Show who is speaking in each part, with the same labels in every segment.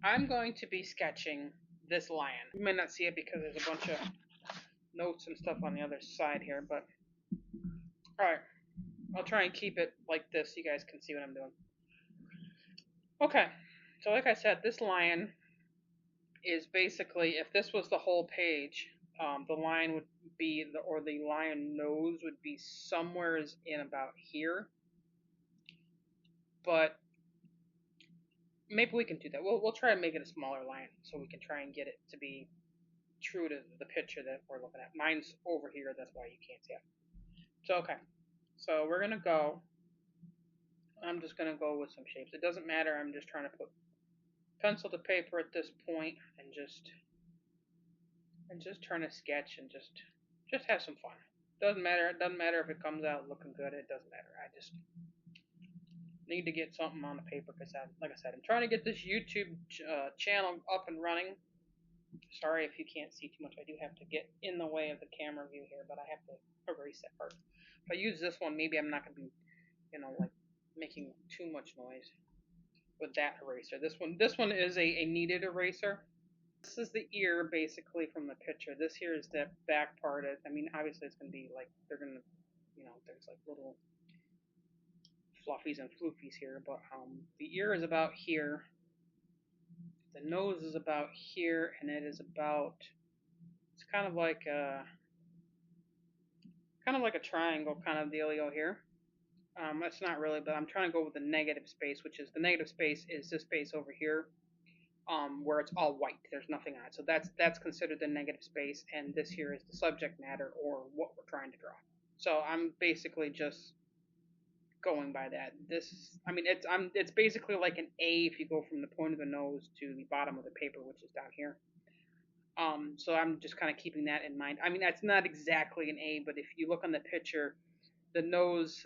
Speaker 1: I'm going to be sketching this lion. You may not see it because there's a bunch of notes and stuff on the other side here, but alright, I'll try and keep it like this so you guys can see what I'm doing. Okay, so like I said, this lion is basically, if this was the whole page, the lion would be, or the lion nose would be somewhere in about here, but maybe we can do that. We'll try and make it a smaller lion so we can try and get it to be true to the picture that we're looking at. Mine's over here, that's why you can't see it. So, okay. So we're gonna go. I'm just gonna go with some shapes. It doesn't matter. I'm just trying to put pencil to paper at this point and just trying to sketch and just have some fun. Doesn't matter. It doesn't matter if it comes out looking good. It doesn't matter. I just need to get something on the paper because, like I said, I'm trying to get this YouTube channel up and running. Sorry if you can't see too much. I do have to get in the way of the camera view here, but I have to erase that part. If I use this one, maybe I'm not going to be, like making too much noise with that eraser. This one is a kneaded eraser. This is the ear basically from the picture. This here is the back part. I mean, obviously it's going to be like, they're going to, there's like little fluffies and floofies here, but the ear is about here. The nose is about here, and it is about, it's kind of like a triangle kind of dealio here. That's not really, but I'm trying to go with the negative space, which is, the negative space is this space over here, where it's all white. There's nothing on it. So that's considered the negative space, and this here is the subject matter, or what we're trying to draw. So I'm basically just going by that. I mean, it's basically like an A if you go from the point of the nose to the bottom of the paper, which is down here. So I'm just kind of keeping that in mind. I mean, that's not exactly an A, but if you look on the picture, the nose,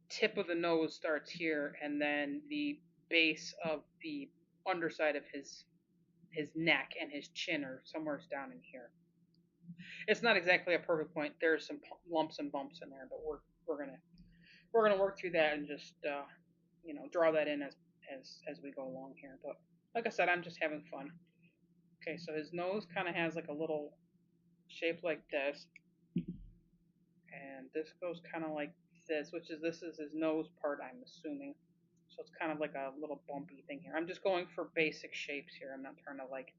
Speaker 1: tip of the nose starts here, and then the base of the underside of his neck and his chin are somewhere down in here. It's not exactly a perfect point. There's some lumps and bumps in there, but we're gonna work through that and just draw that in as we go along here. But like I said, I'm just having fun. Okay, so his nose kind of has like a little shape like this, and this goes kind of like this, this is his nose part, I'm assuming. So it's kind of like a little bumpy thing here. I'm just going for basic shapes here. I'm not trying to like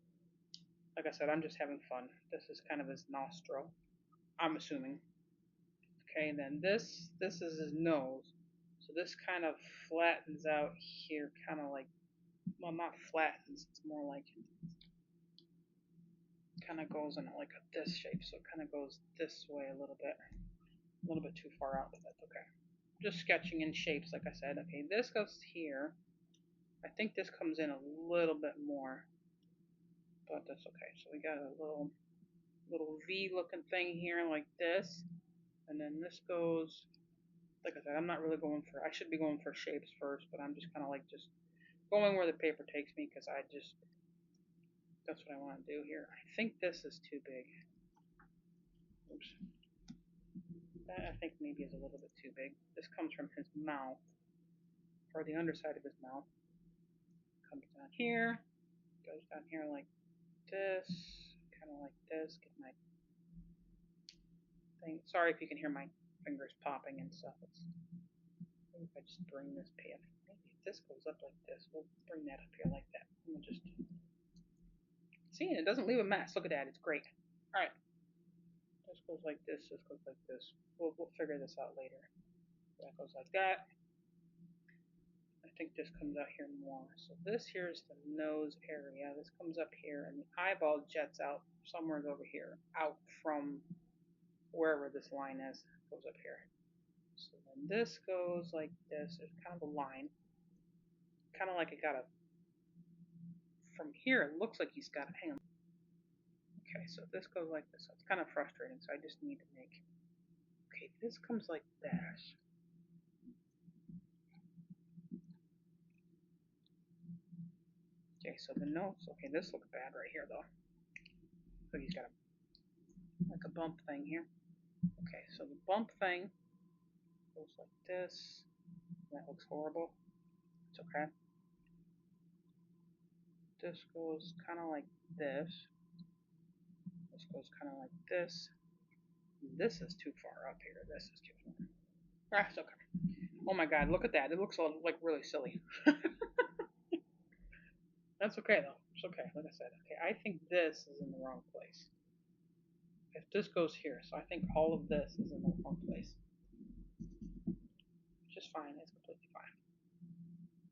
Speaker 1: I said, I'm just having fun. This is kind of his nostril, I'm assuming. Okay, and then this is his nose. So this kind of flattens out here, kind of like, well, not flattens, it's more like, kind of goes in like this shape. So it kind of goes this way a little bit too far out, but that's okay. Just sketching in shapes, like I said. Okay, this goes here. I think this comes in a little bit more, but that's okay. So we got a little V looking thing here like this, and then this goes, like I said, I'm not really going for, I should be going for shapes first, but I'm just kind of like just going where the paper takes me, because that's what I want to do here. I think this is too big. Oops. That I think maybe is a little bit too big. This comes from his mouth, or the underside of his mouth. Comes down here, goes down here like this, kind of like this. Get my thing. Sorry if you can hear my fingers popping and stuff. Maybe if I just bring this maybe if this goes up like this, we'll bring that up here like that. And we'll just see, it doesn't leave a mess. Look at that, it's great. All right, this goes like this. This goes like this. We'll figure this out later. That goes like that. I think this comes out here more. So this here is the nose area. This comes up here, and the eyeball jets out somewhere over here, out from wherever this line is. It goes up here. So then this goes like this. There's kind of a line, kind of like it got a. From here, it looks like he's got a. Hang on. Okay, so this goes like this. So it's kind of frustrating. So I just need to make. Okay, this comes like this. Okay, so the notes. Okay, this looks bad right here though. So he's got a bump thing here. Okay, so the bump thing goes like this. That looks horrible. It's okay. This goes kind of like this. This goes kind of like this. This is too far up here. This is too far. Ah, it's okay. Oh my god, look at that. It looks all like really silly. That's okay though. It's okay. Like I said, okay. I think this is in the wrong place. If this goes here, so I think all of this is in the wrong place. Which is fine. It's completely fine.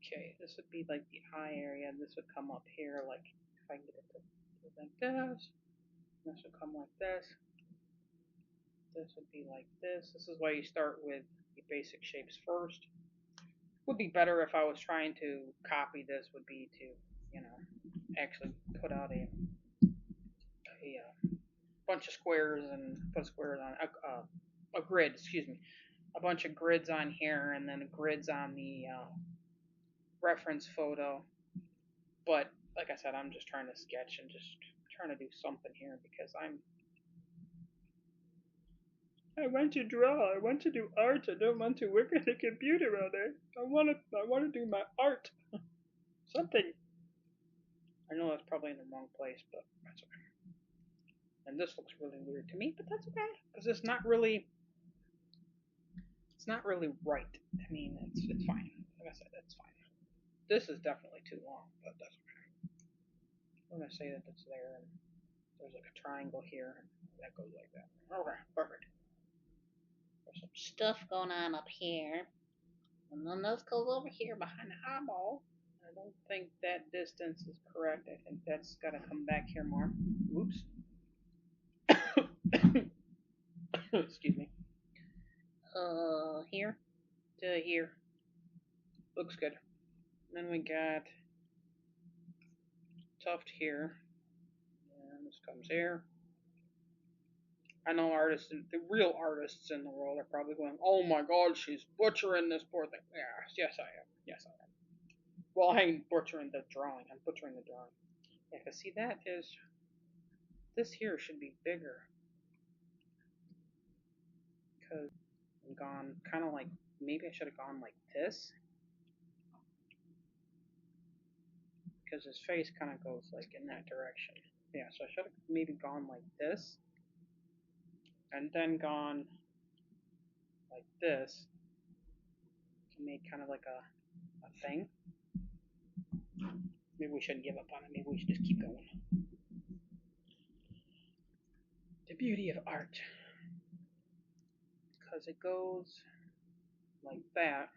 Speaker 1: Okay, this would be like the eye area. This would come up here, like if I can get it to like this. This would come like this. This would be like this. This is why you start with the basic shapes first. Would be better if I was trying to copy this. Would be to, you know, actually put out a bunch of squares and put squares on a grid. Excuse me, a bunch of grids on here and then grids on the reference photo. But like I said, I'm just trying to sketch and just trying to do something here because I want to draw. I want to do art. I don't want to work at a computer all day. I want to do my art. Something. I know that's probably in the wrong place, but that's okay. And this looks really weird to me, but that's okay because it's not really right. I mean, it's fine. Like I said, it's fine. This is definitely too long, but that's okay. I'm gonna say that it's there, and there's like a triangle here, and that goes like that. Okay, perfect. There's some stuff going on up here, and then this goes over here behind the eyeball. I don't think that distance is correct. I think that's got to come back here more. Oops. Excuse me. Here to here. Looks good. And then we got tuft here. And this comes here. I know artists, the real artists in the world are probably going, oh my god, she's butchering this poor thing. Yes, yes I am. Yes I am. Well, I ain't butchering the drawing. I'm butchering the drawing. Yeah, because see, that is, this here should be bigger. Because I've gone kind of like, maybe I should have gone like this. Because his face kind of goes like in that direction. Yeah, so I should have maybe gone like this. And then gone like this. And made kind of like a thing. Maybe we shouldn't give up on it. Maybe we should just keep going. The beauty of art. Because it goes like that.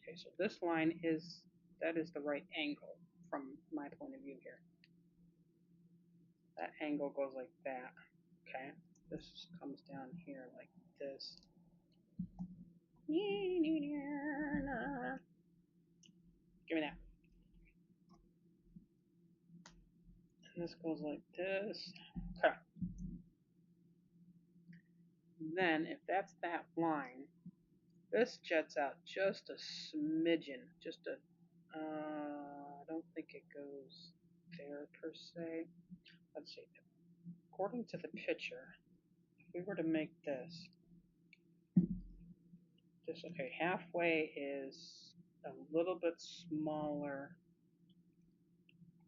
Speaker 1: Okay, so this line is, that is the right angle from my point of view here. That angle goes like that. Okay, this comes down here like this. Give me that. And this goes like this. Okay. Then, if that's that line, this jets out just a smidgen. Just a, I don't think it goes there per se. Let's see. According to the picture, if we were to make this, okay, halfway is a little bit smaller.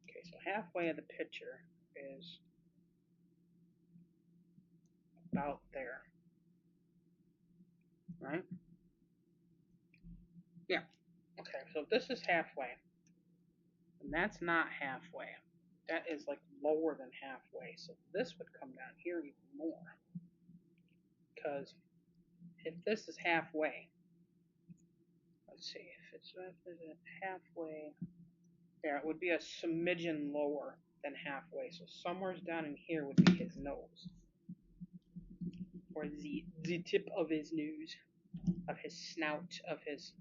Speaker 1: Okay, so halfway of the picture is about there, right? Yeah. Okay, so this is halfway, and that's not halfway. That is like lower than halfway, so this would come down here even more. Because if this is halfway, let's see, if it's halfway, yeah, it would be a smidgen lower than halfway. So somewhere down in here would be his nose, or the tip of his nose, of his snout, of his.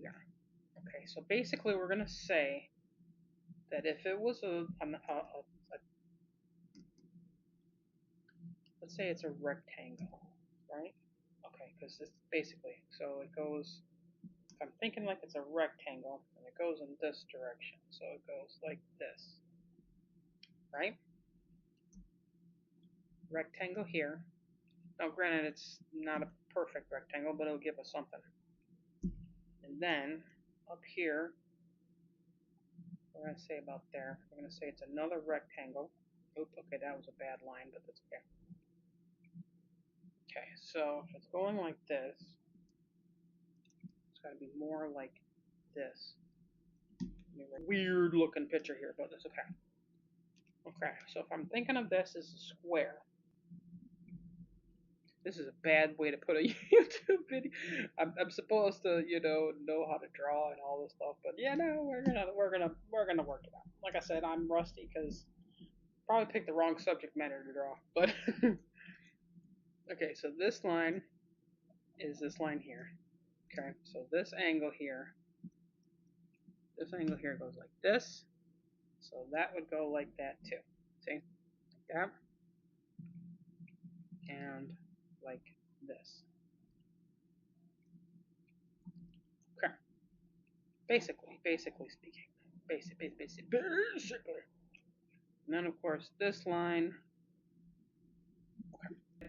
Speaker 1: Yeah. Okay. So basically, we're gonna say that if it was let's say it's a rectangle, right? Okay, because this basically, so it goes. I'm thinking like it's a rectangle, and it goes in this direction, so it goes like this, right? Rectangle here. Now, granted, it's not a perfect rectangle, but it'll give us something. And then up here, we're going to say about there. We're going to say it's another rectangle. Oops, okay, that was a bad line, but that's okay. Okay, so if it's going like this, it's got to be more like this. Weird looking picture here, but that's okay. Okay, so if I'm thinking of this as a square, this is a bad way to put a YouTube video. I'm supposed to, know how to draw and all this stuff, but yeah, no, we're gonna work it out. Like I said, I'm rusty because probably picked the wrong subject matter to draw. But okay, so this line is this line here. Okay, so this angle here goes like this. So that would go like that too. See, like that, and like this. Okay, basically speaking, basically. And then of course this line.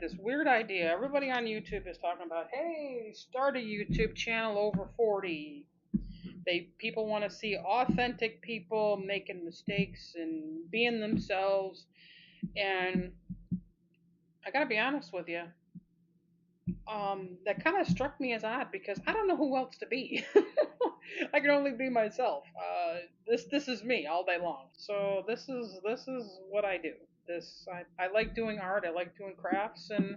Speaker 1: This weird idea. Everybody on YouTube is talking about, hey, start a YouTube channel over 40. People want to see authentic people making mistakes and being themselves. And I gotta be honest with you, that kind of struck me as odd because I don't know who else to be. I can only be myself. This is me all day long. So this is what I do. I like doing art. I like doing crafts, and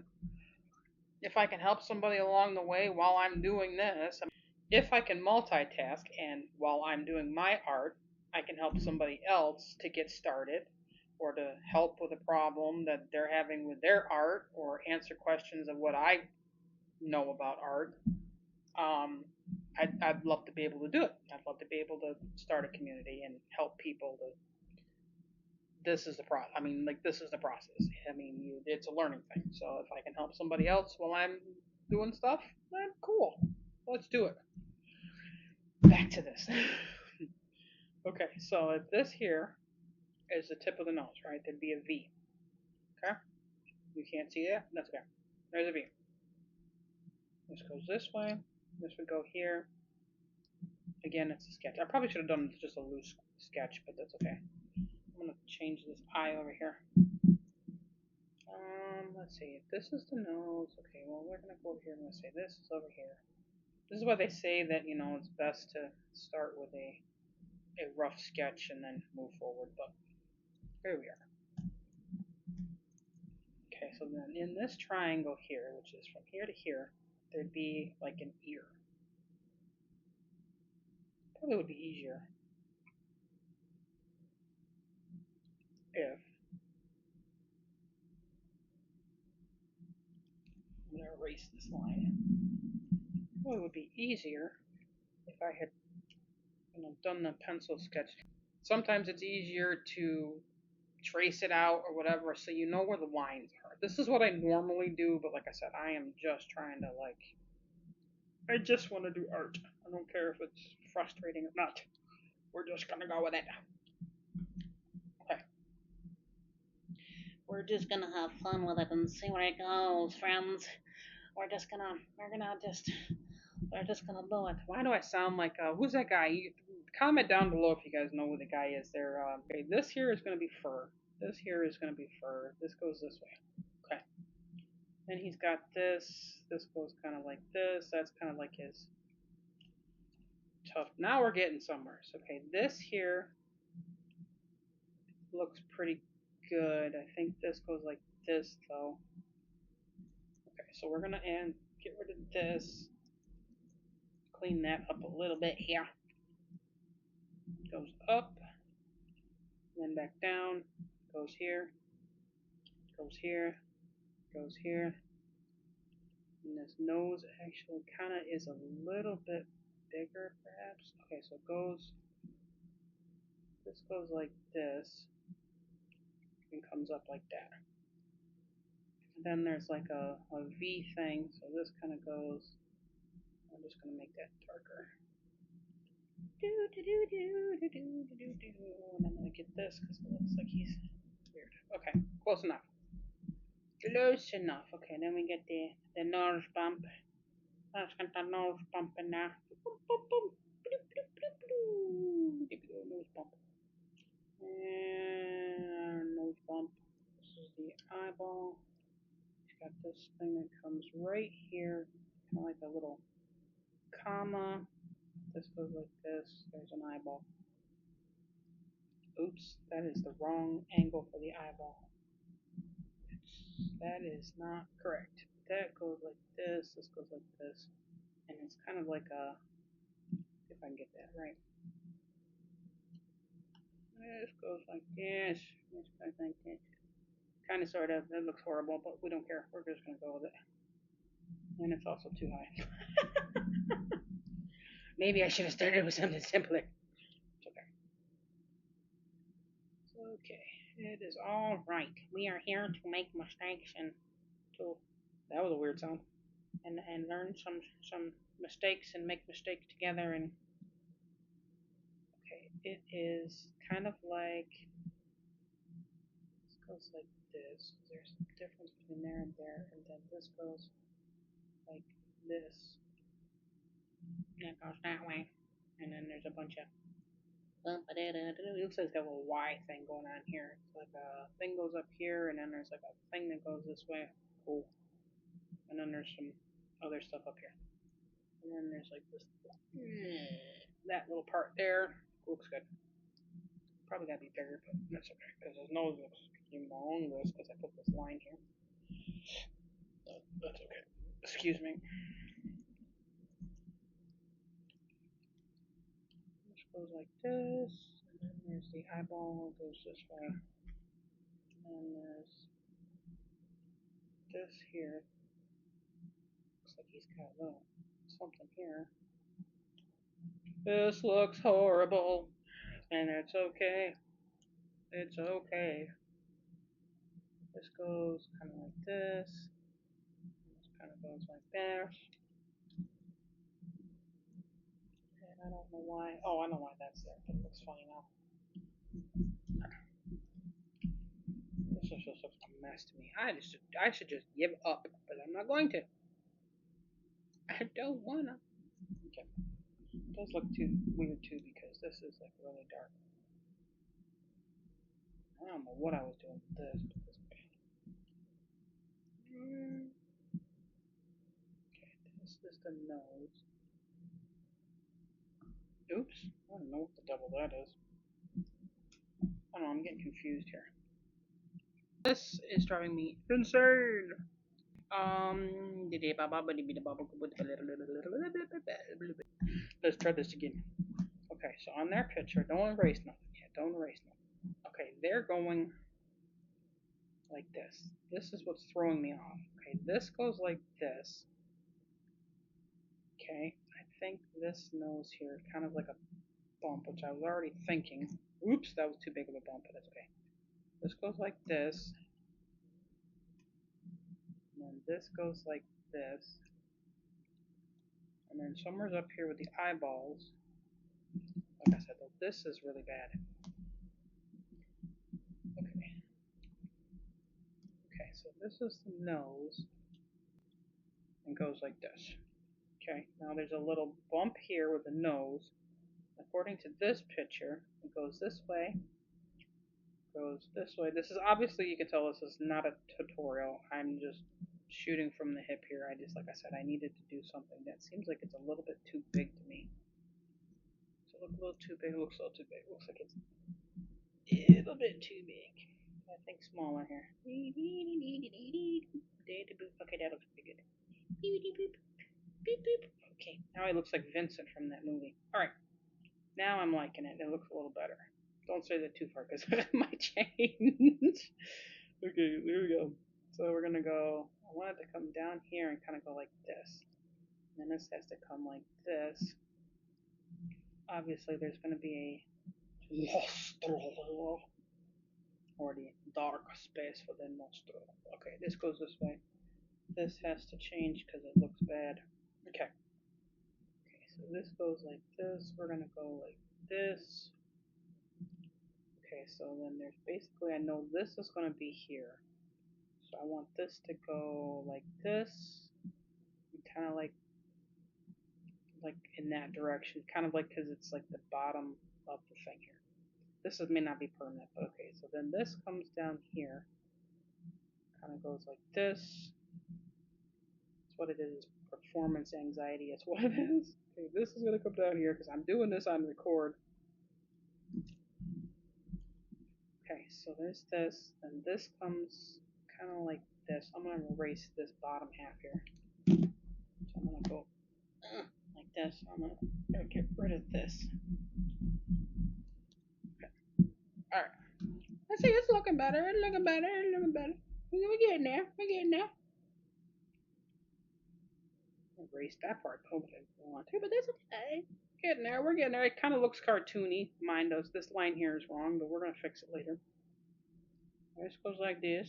Speaker 1: if I can help somebody along the way while I'm doing this, if I can multitask and while I'm doing my art, I can help somebody else to get started or to help with a problem that they're having with their art or answer questions of what I know about art. Um, I'd love to be able to do it. I'd love to be able to start a community and help people to. This is the process. I mean, like this is the process. I mean, it's a learning thing. So if I can help somebody else while I'm doing stuff, then cool. Let's do it. Back to this. Okay, so if this here is the tip of the nose, right? There'd be a V. Okay? You can't see that? That's okay. There's a V. This goes this way. This would go here. Again, it's a sketch. I probably should have done just a loose sketch, but that's okay. I'm going to change this eye over here. Let's see. If this is the nose, okay, well, we're going to go over here. I'm going to say this is over here. This is why they say that, it's best to start with a rough sketch and then move forward, but here we are. Okay, so then in this triangle here, which is from here to here, there'd be like an ear. Probably would be easier if I'm going to erase this line. Probably would be easier if I had done the pencil sketch. Sometimes it's easier to trace it out or whatever so you know where the lines are. This is what I normally do, but like I said, I am just trying to I just want to do art. I don't care if it's frustrating or not. We're just gonna go with it. Okay. We're just gonna have fun with it and see where it goes, friends. We're just gonna do it. Why do I sound like who's that guy? Comment down below if you guys know who the guy is there. Okay, this here is gonna be fur. This here is gonna be fur. This goes this way. Okay. Then he's got this. This goes kind of like this. That's kind of like his tough. Now we're getting somewhere. So, okay, this here looks pretty good. I think this goes like this though. Okay, so we're gonna get rid of this. Clean that up a little bit here. Goes up, then back down. Goes here. Goes here. Goes here. And this nose actually kind of is a little bit bigger, perhaps. Okay, so it goes. This goes like this and comes up like that. And then there's like a V thing, so this kind of goes. I'm just gonna make that darker. And I'm gonna get this because it looks like he's weird. Okay, close enough. Close enough. Okay, then we get the nose bump. Let's get the nose bumping now. Boom, boom, boom. Bloop, bloop, bloop, bloop. There we go, nose bump. And nose bump. This is the eyeball. It's got this thing that comes right here, kind of like a little comma. This goes like this. There's an eyeball. Oops, that is the wrong angle for the eyeball. That is not correct. That goes like this goes like this, and it's kind of like a, if I can get that right. This goes like this. This goes like this. Kind of, sort of. It looks horrible, but we don't care. We're just going to go with it. And it's also too high. Maybe I should have started with something simpler. It's okay. Okay. It is all right. We are here to make mistakes and to. That was a weird sound. And learn some mistakes and make mistakes together. And okay, it is kind of like this goes like this. There's a difference between there, and then this goes like this. And it goes that way. And then there's a bunch of. It looks like it's got a little Y thing going on here. It's like a thing goes up here, and then there's like a thing that goes this way. Cool. And then there's some other stuff up here. And then there's like this, that little part there. Looks good. Probably gotta be bigger, but that's okay because his nose looks humongous because I put this line here. That's okay. Excuse me. This goes like this, and then there's the eyeball. Goes this way, and then there's this here. Looks like he's got a little something here. This looks horrible, and it's okay. It's okay. This goes kind of like this. This kind of goes like this. And I don't know why. Oh, I know why that's there, but it looks funny now. This just looks a mess to me. I should just give up, but I'm not going to. I don't wanna. Okay. It does look too weird too because this is like really dark. I don't know what I was doing with this, but this. Okay, this is the nose. Oops, I don't know what the devil that is. I don't know, I'm getting confused here. This is driving me insane. Let's try this again. Okay, so on their picture, don't erase nothing yet. Don't erase nothing. Okay, they're going like this. This is what's throwing me off. Okay, this goes like this. Okay, I think this nose here, kind of like a bump, which I was already thinking. Oops, that was too big of a bump, but that's okay. This goes like this. And then this goes like this. And then somewhere's up here with the eyeballs. Like I said, though, this is really bad. Okay. Okay, so this is the nose. And goes like this. Okay, now there's a little bump here with the nose. According to this picture, it goes this way, goes this way. This is obviously, you can tell this is not a tutorial. I'm just shooting from the hip here. I just, like I said, I needed to do something that seems like it's a little bit too big to me. Does it look a little too big? It looks a little too big. It looks like it's a little bit too big. I think smaller here. Okay, that looks pretty good. Okay, now he looks like Vincent from that movie. Alright, now I'm liking it. It looks a little better. Don't say that too far because it might change. Okay, there we go. So we're going to go, I want it to come down here and kind of go like this. And then this has to come like this. Obviously, there's going to be a nostril, or the dark space for the nostril. Okay, this goes this way. This has to change because it looks bad. Okay. Okay, so this goes like this. We're going to go like this. Okay, so then there's basically, I know this is going to be here. So I want this to go like this. Kind of like like in that direction, kind of like because it's like the bottom of the thing here. This is, may not be permanent, but okay. So then this comes down here, kind of goes like this. That's what it is. Performance anxiety. That's what it is. Okay, this is gonna come down here because I'm doing this on record. Okay, so there's this, and this comes kind of like this. I'm gonna erase this bottom half here. So I'm gonna go like this. I'm gonna get rid of this. Okay. All right. Let's see. It's looking better. It's looking better. It's looking better. We're getting there. We're getting there. Erase that part. Oh, but I don't want to, but that's okay. Getting there. We're getting there. It kind of looks cartoony. Mine does. This line here is wrong, but we're gonna fix it later. This goes like this,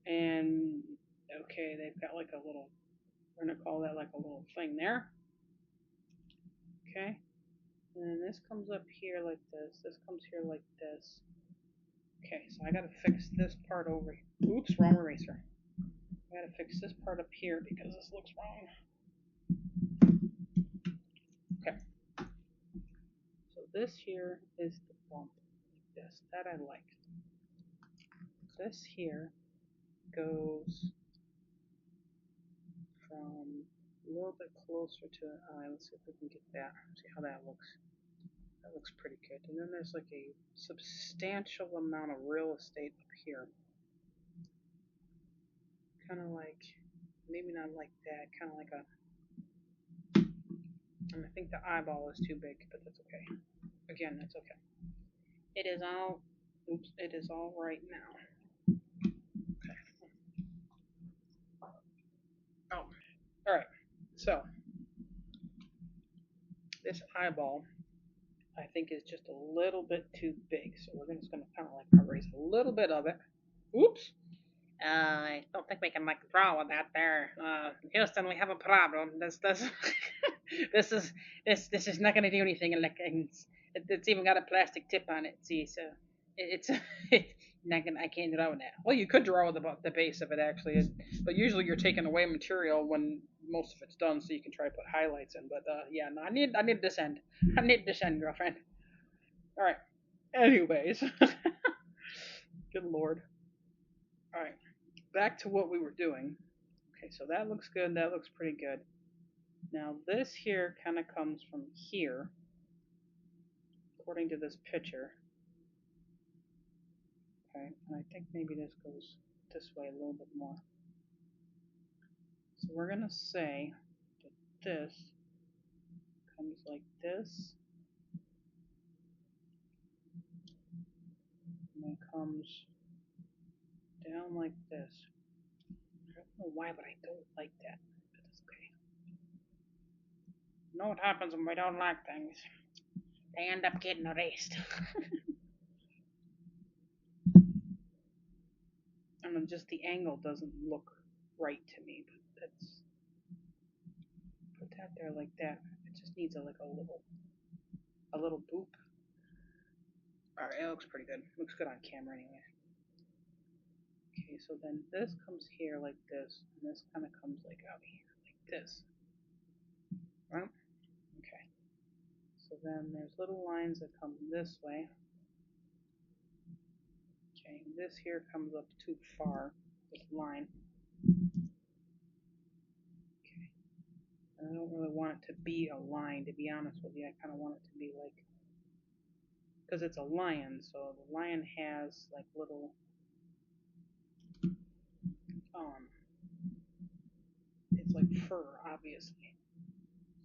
Speaker 1: and okay, they've got like a little. We're gonna call that like a little thing there. Okay. And then this comes up here like this. This comes here like this. Okay, so I gotta fix this part over here. Oops, wrong eraser. I gotta fix this part up here because this looks wrong. Okay. So this here is the bump like this. That I like. This here goes from a little bit closer to the eye. Let's see if we can get that. See how that looks. That looks pretty good. And then there's like a substantial amount of real estate up here. Kind of like, maybe not like that. Kind of like a, and I think the eyeball is too big, but that's okay. Again, that's okay. It is all, oops, it is all right now. Okay. Oh, all right. So this eyeball, I think, is just a little bit too big. So we're just going to kind of like erase a little bit of it. Oops. I don't think we can like draw with that there. Houston, we have a problem. This this is this is not going to do anything. Like it's even got a plastic tip on it. See, so it's not gonna. I can't draw with that. Well, you could draw with the base of it actually, but usually you're taking away material when most of it's done, so you can try to put highlights in. But yeah, no, I need this end. I need this end, girlfriend. All right. Anyways, good lord. All right, back to what we were doing. Okay, so that looks good. That looks pretty good. Now this here kind of comes from here, according to this picture. Okay, and I think maybe this goes this way a little bit more. So we're gonna say that this comes like this, and then comes down like this. I don't know why, but I don't like that. But that's okay. You know what happens when we don't like things? They end up getting erased. And just the angle doesn't look right to me, but that's put that there like that. It just needs a little boop. All right, it looks pretty good. Looks good on camera anyway. Okay, so then this comes here like this, and this kind of comes like out here like this. Right? Okay. So then there's little lines that come this way. Okay, this here comes up too far. This line. Okay. And I don't really want it to be a line, to be honest with you. I kind of want it to be like, because it's a lion, so the lion has like little um it's like fur, obviously.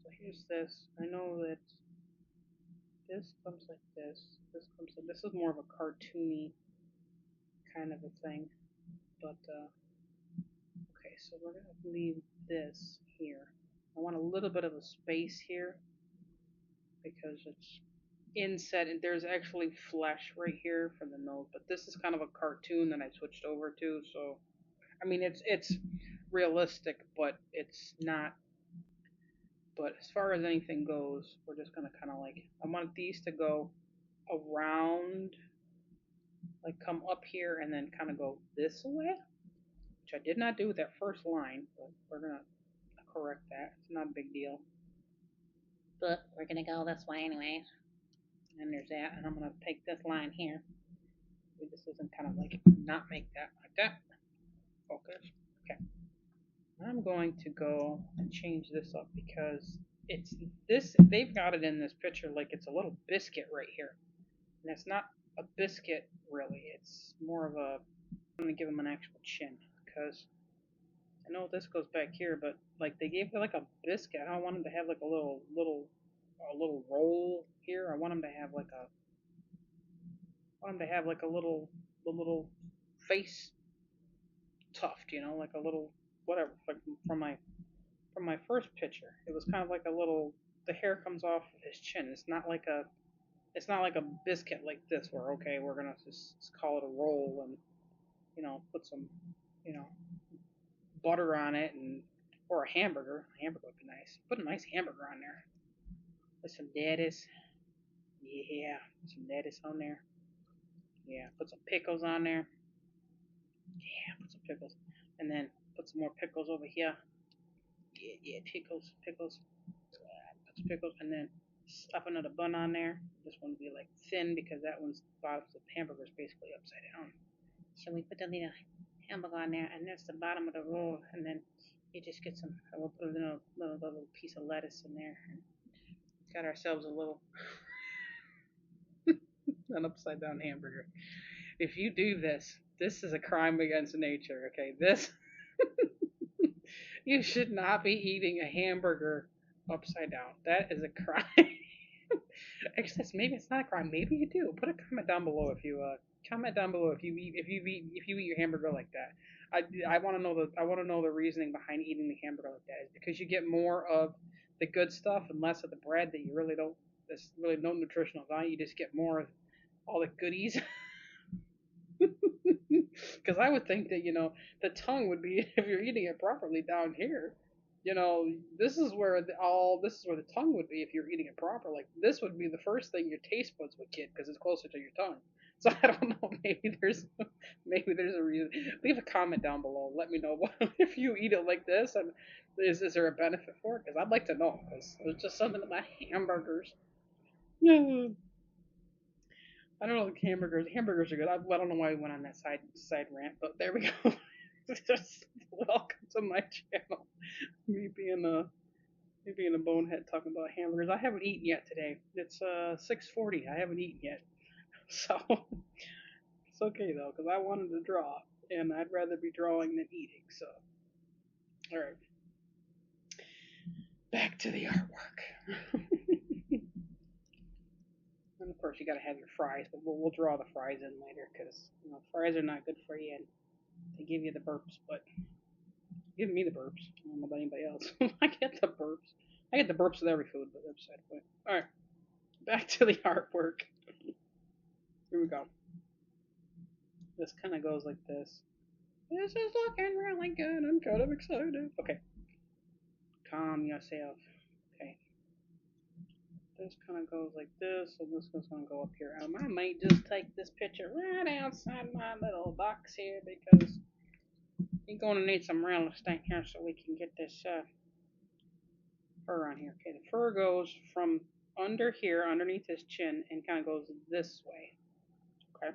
Speaker 1: So here's this. I know that this comes like this comes like this is more of a cartoony kind of a thing. But okay, so we're gonna leave this here. I want a little bit of a space here because it's inset and there's actually flesh right here for the nose, but this is kind of a cartoon that I switched over to, so I mean it's realistic, but it's not. But as far as anything goes, we're just gonna kind of like, I want these to go around, like come up here and then kind of go this way, which I did not do with that first line, but we're gonna correct that. It's not a big deal. but we're gonna go this way anyway. And there's that, and I'm gonna take this line here. This isn't kind of like not make that like that. Focus. Okay. I'm going to go and change this up because it's this. They've got it in this picture like it's a little biscuit right here, and it's not a biscuit really. It's more of a. I'm gonna give him an actual chin because I know this goes back here, but like they gave it like a biscuit. I don't want him to have like a little roll here. I want him to have like a want him to have like a little face tuft, you know, like a little whatever. Like from my first picture, it was kind of like a little. The hair comes off of his chin. It's not like a biscuit like this where okay we're gonna just call it a roll and you know put some you know butter on it and or a hamburger. A hamburger would be nice. Put a nice hamburger on there with some lettuce. Yeah, put some lettuce on there. Yeah, put some pickles on there. Yeah, put some pickles, and then put some more pickles over here. Yeah, yeah, pickles, pickles. Put some pickles, and then up another bun on there. This one will be like thin because that one's bottom. The hamburger's basically upside down. So we put the little hamburger on there, and that's the bottom of the roll, and then you just get some. We'll put a little piece of lettuce in there. And got ourselves a little an upside down hamburger. If you do this, this is a crime against nature. Okay, this you should not be eating a hamburger upside down. That is a crime. Actually, maybe it's not a crime. Maybe you do. Put a comment down below if you comment down below if you eat your hamburger like that. I want to know the reasoning behind eating the hamburger like that. Is because you get more of the good stuff and less of the bread that you really don't. There's really no nutritional value. You just get more of all the goodies. Because I would think that the tongue would be if you're eating it properly down here. This is where this is where the tongue would be if you're eating it proper. Like this would be the first thing your taste buds would get because it's closer to your tongue. So I don't know. Maybe there's a reason. Leave a comment down below. Let me know if you eat it like this and is there a benefit for it? Because I'd like to know. Because there's just something about hamburgers. Yeah. I don't know. Hamburgers are good. I don't know why we went on that side rant, but there we go. Just welcome to my channel. Me being a bonehead talking about hamburgers. I haven't eaten yet today. It's 6:40. I haven't eaten yet, so it's okay though because I wanted to draw, and I'd rather be drawing than eating. So, all right, back to the artwork. And of course, you got to have your fries, but we'll draw the fries in later because fries are not good for you and they give you the burps. But give me the burps. I don't know about anybody else. I get the burps. I get the burps with every food, but that's beside the point. All right, back to the artwork. Here we go. This kind of goes like this. This is looking really good. I'm kind of excited. Okay. Calm yourself. Okay. This kind of goes like this, and this one's going to go up here. I might just take this picture right outside my little box here because we're going to need some real estate here so we can get this fur on here. Okay, the fur goes from under here, underneath his chin, and kind of goes this way. Okay.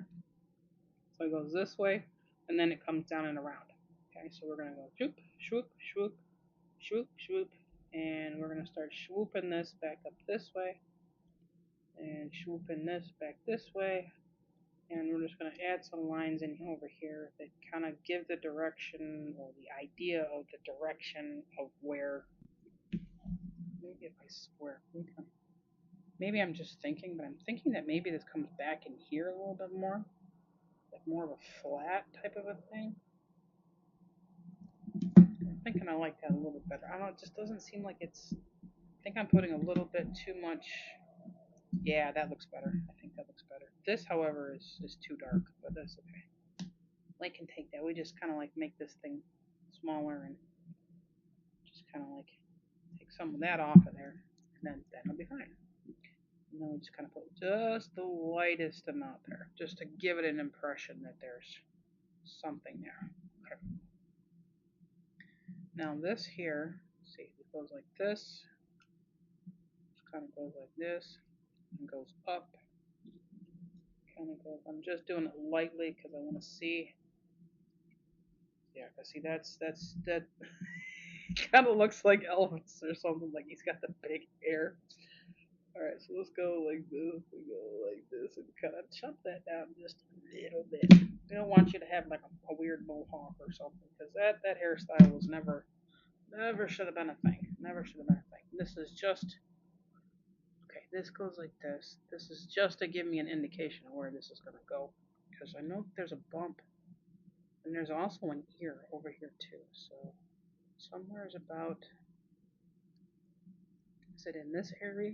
Speaker 1: So it goes this way, and then it comes down and around. Okay, so we're going to go shoop, swoop, swoop, swoop, swoop, and we're going to start swooping this back up this way, and swooping this back this way, and we're just going to add some lines in over here that kind of give the direction or the idea of the direction of where, maybe if I square, maybe I'm just thinking, but I'm thinking that maybe this comes back in here a little bit more, like more of a flat type of a thing. I'm thinking I like that a little bit better. I don't know, it just doesn't seem like it's, I think I'm putting a little bit too much. Yeah, that looks better. I think that looks better. This, however, is too dark, but that's okay. I can take that. We just kind of like make this thing smaller and just kind of like take some of that off of there, and then that'll be fine. And then we just kind of put just the lightest amount there, just to give it an impression that there's something there. Okay. Now this here, let's see, it goes like this. kind of goes like this and goes up. Kind of goes. I'm just doing it lightly because I want to see. Yeah, cause see that kind of looks like Elvis or something. Like he's got the big hair. All right, so let's go like this. We go like this and kind of chop that down just a little bit. We don't want you to have like a weird mohawk or something because that hairstyle was never should have been a thing. Never should have been a thing. This is just okay. This goes like this. This is just to give me an indication of where this is gonna go because I know there's a bump and there's also an ear over here too. So somewhere is about. Is it in this area?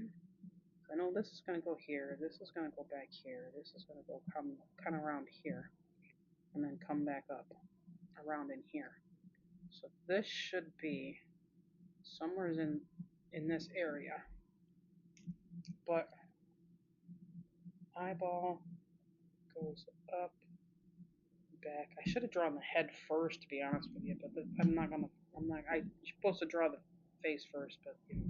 Speaker 1: I know this is going to go here. This is going to go back here. This is going to go come kind of around here and then come back up around in here. So this should be somewhere in this area. But eyeball goes up, back. I should have drawn the head first, to be honest with you, but I'm not gonna. I'm not. I'm supposed to draw the face first, but you know.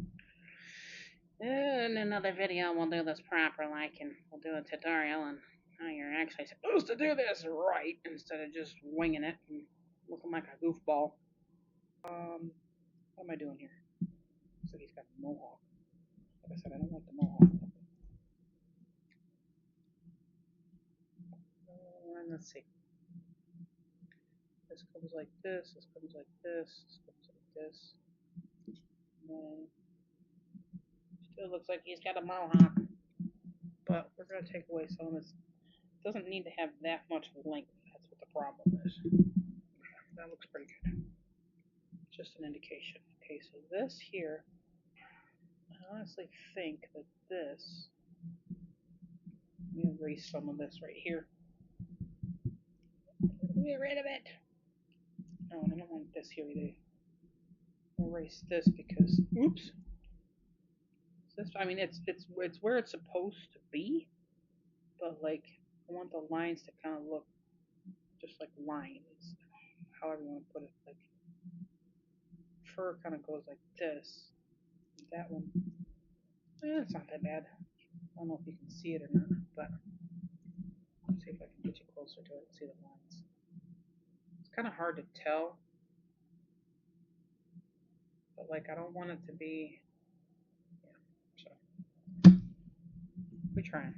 Speaker 1: In another video, we'll do this proper, like, and we'll do a tutorial on how you're actually supposed to do this right instead of just winging it and looking like a goofball. What am I doing here? Looks like he's got a mohawk. Like I said, I don't want the mohawk. Let's see. This comes like this. This comes like this. This comes like this. And still looks like he's got a mohawk. But we're gonna take away some of this. It doesn't need to have that much length. That's what the problem is. That looks pretty good. Just an indication. Okay, so this here, I honestly think that this, let me erase some of this right here. Get rid of it. No, I don't want this here either. Erase this because, oops. This, I mean, it's where it's supposed to be, but like I want the lines to kind of look just like lines. However you want to put it, like fur kind of goes like this. That one, it's not that bad. I don't know if you can see it or not, but let's see if I can get you closer to it and see the lines. It's kind of hard to tell, but like I don't want it to be. Yeah, so we trying.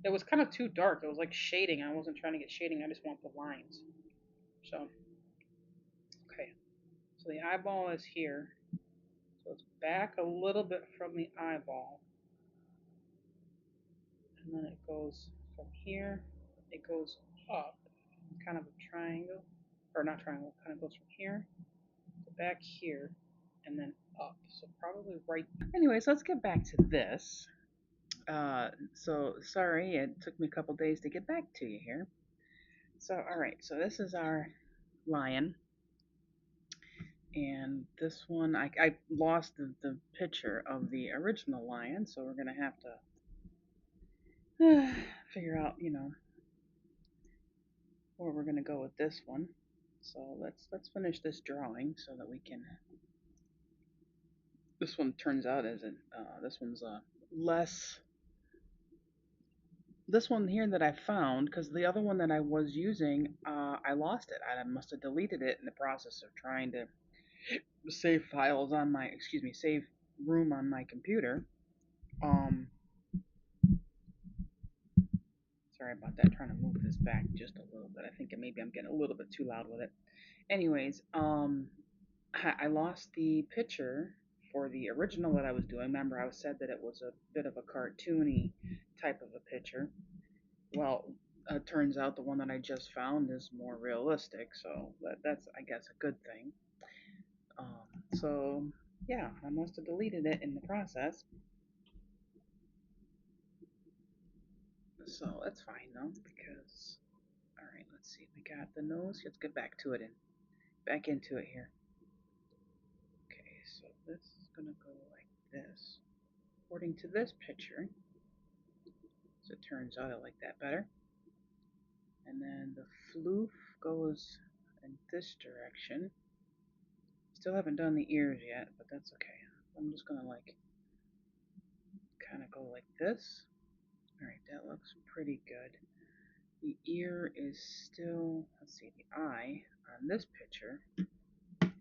Speaker 1: It was kind of too dark. It was like shading. I wasn't trying to get shading. I just want the lines. So okay. So the eyeball is here. So it's back a little bit from the eyeball. And then it goes from here. It goes up. Kind of a triangle. Or not triangle. Kind of goes from here to back here. And then up. So probably right. Anyways, let's get back to this. So sorry, it took me a couple days to get back to you here. So all right, so this is our lion, and this one I lost the picture of the original lion, so we're gonna have to figure out, you know, where we're gonna go with this one. So let's finish this drawing so that we can. This one turns out as this one's less this one here that I found, because the other one that I was using, I lost it. I must have deleted it in the process of trying to save files on my, excuse me, save room on my computer. Um, Sorry about that. Trying to move this back just a little bit. I think maybe I'm getting a little bit too loud with it. Anyways, I lost the picture for the original that I was doing. Remember, I said that it was a bit of a cartoony type of a picture. Well, it turns out the one that I just found is more realistic, so that's, I guess, a good thing. So, yeah, I must have deleted it in the process. So, that's fine, though, because, alright, let's see, we got the nose. Let's get back to it and back into it here. Okay, so this is going to go like this. According to this picture, so it turns out I like that better. And then the floof goes in this direction. Still haven't done the ears yet, but that's okay. I'm just gonna like kind of go like this. Alright, that looks pretty good. The ear is still, let's see, the eye on this picture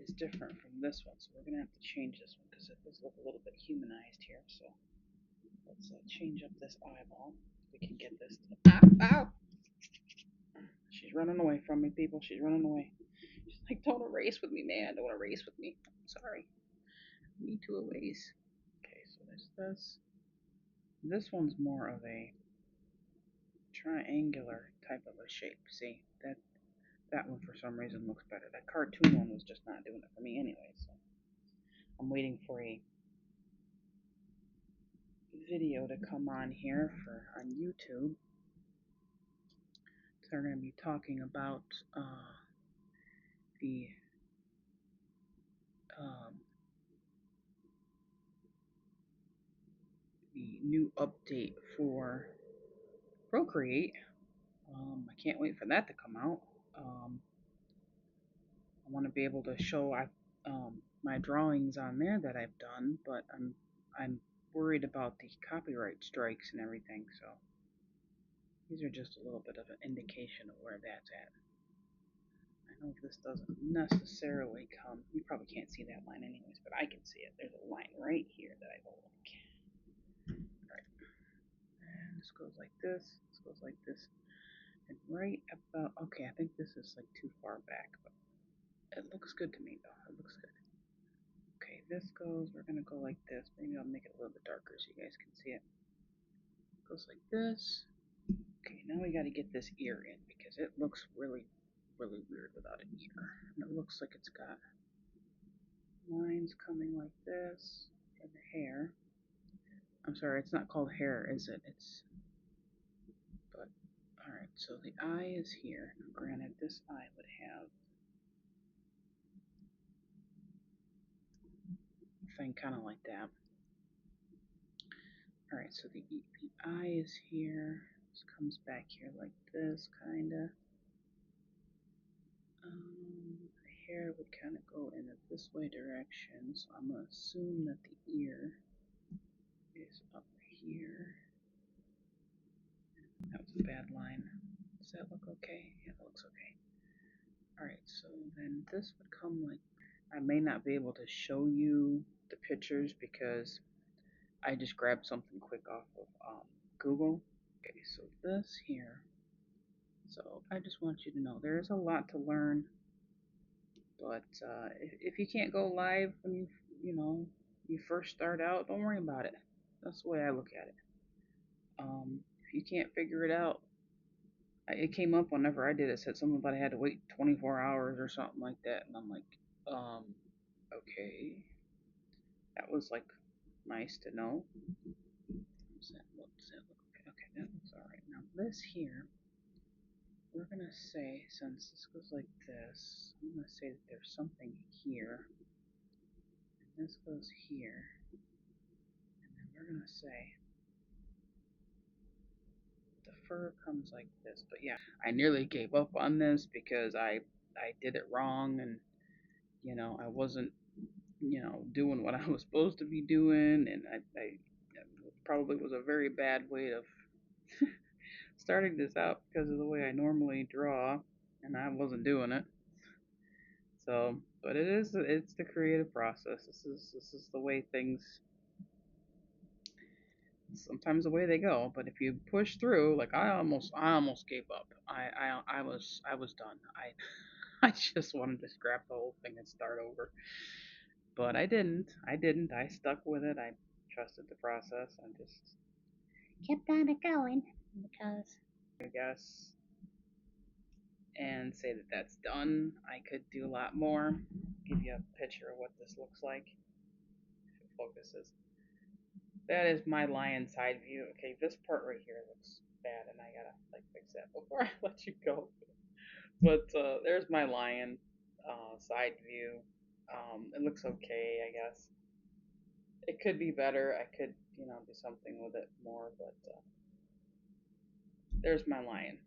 Speaker 1: is different from this one, so we're going to have to change this one because it does look a little bit humanized here. So let's change up this eyeball. We can get this to, ow, ow! She's running away from me, people. She's running away. She's like, don't erase with me, man. Don't erase with me. Sorry. Need to erase. Okay, so there's this. This one's more of a triangular type of a shape. See, that one for some reason looks better. That cartoon one was just not doing it for me anyway, so I'm waiting for a video to come on here on YouTube. So they're going to be talking about the um, the new update for Procreate. I can't wait for that to come out. I want to be able to show my drawings on there that I've done, but I'm worried about the copyright strikes and everything. So these are just a little bit of an indication of where that's at. I know this doesn't necessarily come. You probably can't see that line anyways, but I can see it. There's a line right here that I don't like. Alright. And this goes like this. This goes like this. And right about, okay, I think this is like too far back, but it looks good to me though. It looks good. Okay, this goes, we're gonna go like this. Maybe I'll make it a little bit darker so you guys can see it. It goes like this. Okay, now we gotta get this ear in because it looks really, really weird without an ear. And it looks like it's got lines coming like this for the hair. I'm sorry, it's not called hair, is it? But, alright, so the eye is here. Now, granted, this eye would have a thing kind of like that. Alright, so the eye is here. This comes back here like this, kind of. The hair would kind of go in a this way direction, so I'm going to assume that the ear is up here. That was a bad line. Does that look okay? Yeah, it looks okay. Alright, so then this would come like, I may not be able to show you the pictures because I just grabbed something quick off of Google. Okay, so this here. So I just want you to know there is a lot to learn, but if you can't go live when you first start out, don't worry about it. That's the way I look at it. If you can't figure it out, it came up whenever I did it. Said something about I had to wait 24 hours or something like that, and I'm like, okay, that was like nice to know. Does that look? Okay? Okay, that looks all right. Now this here, we're gonna say, since this goes like this, I'm gonna say that there's something here, and this goes here, and then we're gonna say the fur comes like this. But yeah, I nearly gave up on this because I did it wrong, and I wasn't doing what I was supposed to be doing, and I probably was a very bad way of starting this out because of the way I normally draw, and I wasn't doing it. So, but it's the creative process. This is the way things sometimes the way they go. But if you push through, like I almost gave up. I was done. I just wanted to scrap the whole thing and start over. But I didn't. I stuck with it. I trusted the process. I just kept on it going because I guess and say that that's done. I could do a lot more. Give you a picture of what this looks like. If it focuses. That is my lion side view. Okay, this part right here looks bad, and I gotta like fix that before I let you go. But there's my lion side view. It looks okay, I guess. It could be better. I could, do something with it more, but there's my lion.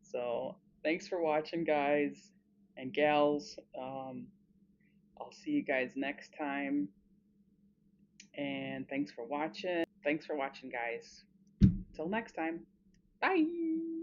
Speaker 1: So thanks for watching, guys and gals. I'll see you guys next time. And thanks for watching. Thanks for watching, guys. Till next time. Bye.